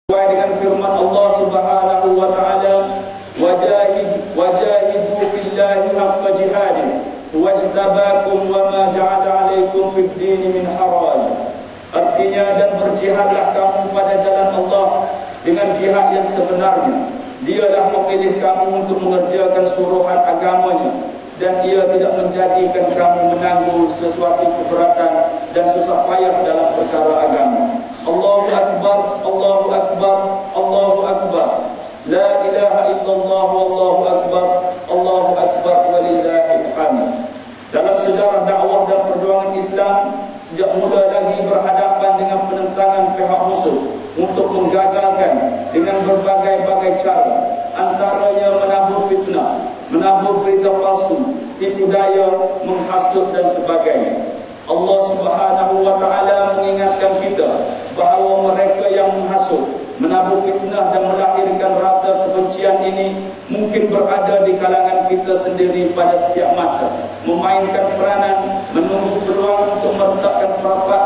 Sesuai dengan firman Allah Subhanahu wa taala, wajahidu fillahi haqqa jihadih wajtabakum wa ma ja'ala 'alaikum fid din min haraj. Artinya, dan berjihadlah kamu pada jalan Allah dengan jihad yang sebenarnya. Dialah memilih kamu untuk mengerjakan suruhan agamanya, dan ia tidak menjadikan kamu menanggung sesuatu keberatan dan susah payah dalam perkara agama. Allahu Akbar, Allahu Akbar, Allahu Akbar. La ilaha illallah, wallahu akbar, Allahu Akbar, walillahil hamd. Dalam sejarah dakwah dan perjuangan Islam, sejak mula lagi berhadapan dengan penentangan pihak musuh untuk menggagalkan dengan berbagai-bagai cara, antaranya menabur fitnah, menabur berita palsu, tipu daya, menghasut dan sebagainya. Allah Subhanahu wa taala mengingatkan kita bahawa mereka yang menghasut, menabur fitnah dan melahirkan rasa kebencian ini mungkin berada di kalangan kita sendiri pada setiap masa, memainkan peranan, menunggu peluang untuk meletakkan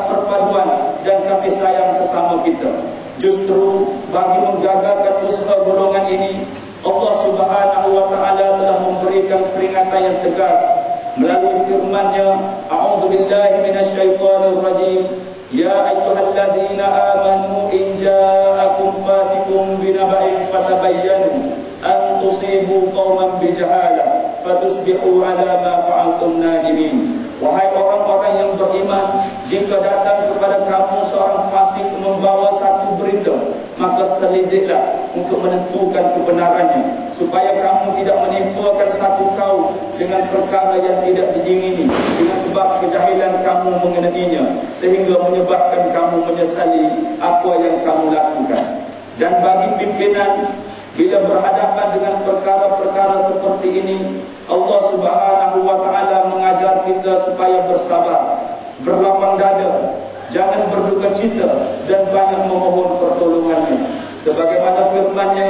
perpaduan dan kasih sayang sesama kita. Justru bagi menggagalkan usaha golongan ini, Allah Subhanahu wa taala telah memberikan peringatan yang tegas melalui firman-Nya, A'udzubillahi minasyaitonir rajim. Ya ayyuhalladzina amanu in ja'akum fasiqun binaba'in fatabayyanu an tusibu qauman bijahalah fatusbihu 'ala ma fa'altum nadimin. Wahai orang-orang yang beriman, jika datang kepada kamu seorang fasik membawa satu berita, maka selidiklah untuk menentukan kebenarannya, supaya kamu tidak menimpakan satu kaum dengan perkara yang tidak diingini dengan sebab kejahilan kamu mengenainya, sehingga menyebabkan kamu menyesali apa yang kamu lakukan. Dan bagi pimpinan, bila berhadapan dengan perkara-perkara seperti ini, Allah Subhanahu wa taala mengajar kita supaya bersabar, berlapang dada, jangan berduka cita, dan banyak memohon pertolongannya. Sebagaimana firman-Nya,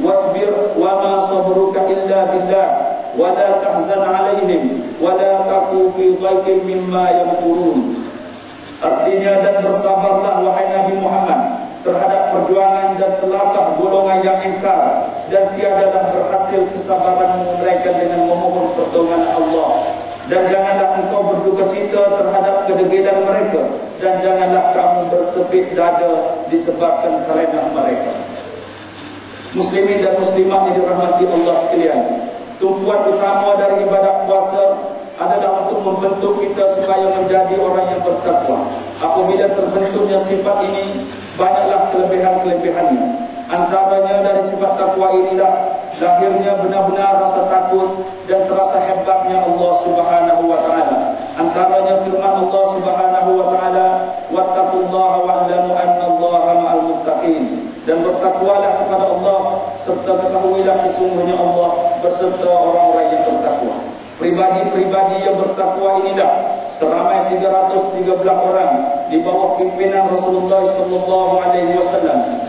wasbir wa ma sabruka illa billah wa la tahzan 'alaihim wa la taqu fi dhaiqin mimma yamkurun. Artinya, dan bersabarlah wahai Nabi Muhammad terhadap perjuangan dan telakah golongan yang ingkar, dan tiadalah berhasil kesabaranmu melainkan dengan memohon pertolongan Allah. Dan janganlah engkau berduka cita terhadap kedegilan mereka, dan janganlah kamu bersepit dada disebabkan karena mereka. Muslimin dan muslimat yang dirahmati Allah sekalian, tumpuan utama dari ibadah puasa adalah untuk membentuk kita supaya menjadi orang yang bertakwa. Apabila terbentuknya sifat ini, banyaklah kelebihan-kelebihannya. Antaranya dari sifat takwa inilah lahirnya benar-benar rasa takut dan terasa hebatnya Allah Subhanahu wa taala. Antaranya firman Allah Subhanahu wa taala, wattaqullaha wa'lamu annallaha ma'al muttaqin. Dan bertakwalah kepada Allah, serta ketahuilah sesungguhnya Allah berserta orang-orang yang bertakwa. Pribadi-pribadi yang bertakwa inilah seramai 313 orang di bawah pimpinan Rasulullah SAW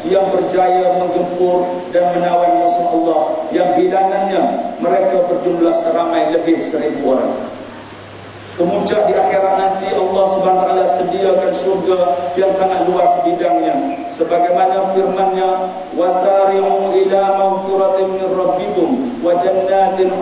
yang berjaya menggempur dan menawan musuh Allah, yang bilangannya mereka berjumlah seramai lebih 1000 orang. Kemudian di akhirat nanti Allah Subhanahu wa taala sediakan surga yang sangat luas bidangnya, sebagaimana firman-Nya, wasari'u ila maghfiratin min rabbikum wa jannatin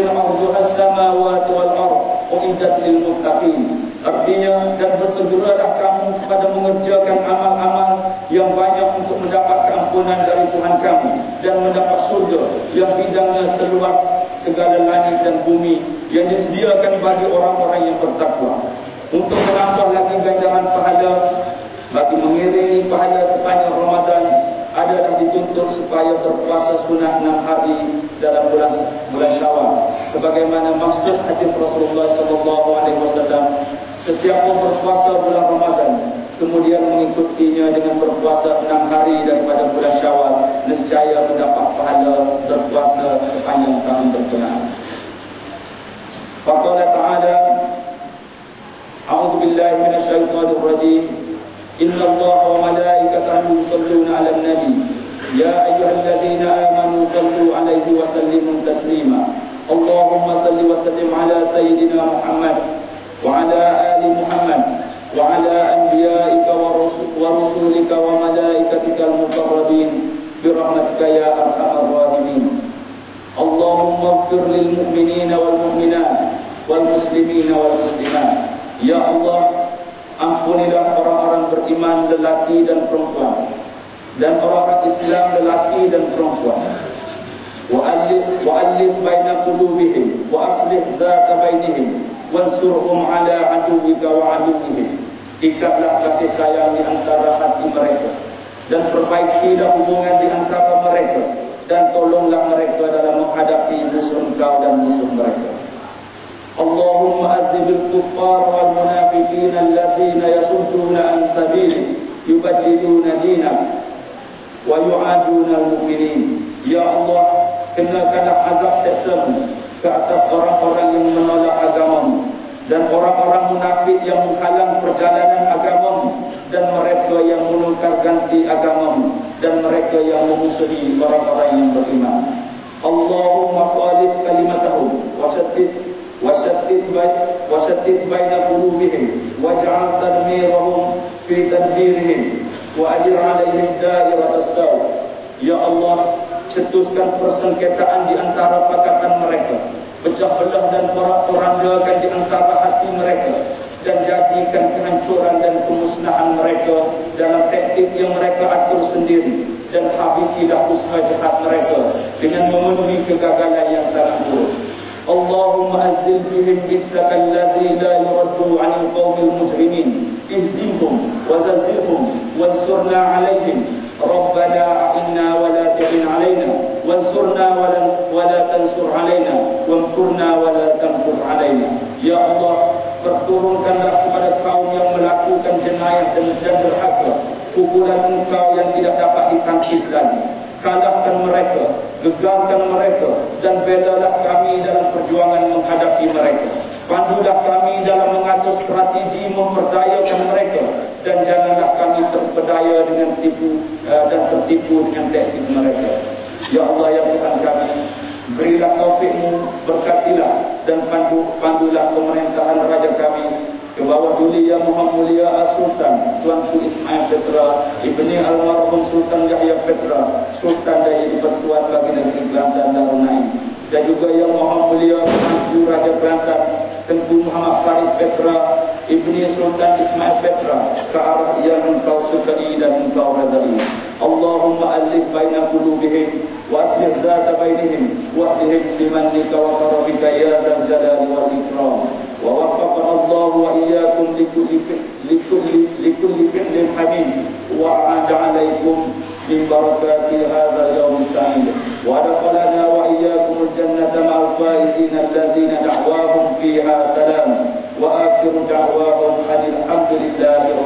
'arduha as-samawati wal ardh u'iddat lil muttaqin. Artinya, dan bersegeralah kamu kepada mengerjakan amal-amal yang banyak untuk mendapat keampunan dari Tuhan kamu, dan mendapat surga yang bidangnya seluas segala langit dan bumi, yang disediakan bagi orang-orang yang bertakwa. Untuk menambah lagi ganjaran pahala, bagi mengiringi pahala sepanjang Ramadan, adalah dituntut supaya berpuasa sunat 6 hari dalam bulan Syawal. Sebagaimana maksud hadis Rasulullah SAW, sesiapa berpuasa bulan Ramadan kemudian mengikutinya dengan berpuasa 6 hari daripada bulan Syawal, nescaya mendapat pahala berpuasa sepanjang tahun berkenaan. Faqala ta'ala, A'udzu billahi minasyaitonir rajim. Innallaha wa malaikatahu yusholluna 'alan nabi. Ya ayyuhalladzina amanu shallu 'alaihi wa sallimu taslima. Allahumma shalli wa sallim 'ala sayyidina Muhammad wa 'ala ali Muhammad وعلى أنبيائك ورسولك وملائكتك المقربين برحمتك يا أرحم الراحمين. اللهم اغفر للمؤمنين والمؤمنات والmuslimin wal muslimat. Ya Allah, ampunilah orang-orang beriman lelaki dan perempuan, dan orang-orang Islam lelaki dan perempuan. Wa'alif baina qulubihim wa aslih dzata bainihim wansurhum ala aduwwika wa aduwwihim. Ikatlah kasih sayang di antara hati mereka dan perbaikilah hubungan di antara mereka, dan tolonglah mereka dalam menghadapi musuh engkau dan musuh mereka. Allahumma azibil kuffar wal munafiqin alladzina yasudduna an sabili yubaddiluna dinak wa yu'aduna al-mu'minin. Ya Allah, kenakanlah azab seksamu ke atas orang-orang yang menolak agamamu dan orang-orang munafik yang menghalang perjalanan agamamu, dan mereka yang menukar ganti agamamu, dan mereka yang memusuhi orang-orang yang beriman. Allahumma khalif kalimatahum wasattid baina qulubihim waj'al tadmirahum fi tadbirihim wa ajir 'alaihim da'iratas saw. Ya Allah, cetuskan persengketaan di antara pakatan mereka, pecah belah dan porak-porandakan di antara hati mereka, dan jadikan kehancuran dan kemusnahan mereka dalam taktik yang mereka atur sendiri, dan habisilah usaha jahat mereka dengan memenuhi kegagalan yang sangat buruk. Allahumma azzil bihim bihsaka alladhi la yuraddu 'anil qawmil mujrimin ihzimhum wa zalzilhum wansurna 'alaihim Rabbana a'inna wa la ta'in 'alaina wansurna wa la tansur 'alaina wamkurna wa la tamkur 'alaina. Ya Allah, perturunkanlah kepada kaum yang melakukan jenayah dan durhaka pukulan Engkau yang tidak dapat ditangkis lagi. Kalahkan mereka, gegarkan mereka, dan belalah kami dalam perjuangan menghadapi mereka. Pandulah kami dalam mengatur strategi memperdayakan mereka, dan janganlah kami terpedaya dengan tertipu dengan taktik mereka. Ya Allah, ya Tuhan kami, berilah taufik-Mu, berkatilah dan pandulah pemerintahan raja kami ke bawah duli Yang Maha Mulia As-Sultan Tuanku Ismail Petra ibni almarhum Sultan Yahya Petra, Sultan dari Pertuan bagi negeri Kelantan dan Brunei, dan juga Yang Maha Mulia Menantu Raja Kelantan Tengku Muhammad Faris Petra ibni Sultan Ismail Petra ke arah yang Engkau sukai dan Engkau redai. Allahumma alif baina qulubihim wa aslih dzata bainihim wahdihim bimannika wa karamika ya dzal jalali wal ikram. Wa waffaqana Allah wa iyyakum likulli fi'lin hamid wa a'ada 'alaikum min barakati hadzal yawm as-sa'id wa adkhalana wa iyyakum al-jannata ma'al faizin alladhina da'wahum fiha salam wa akhiru da'wahum alhamdulillahi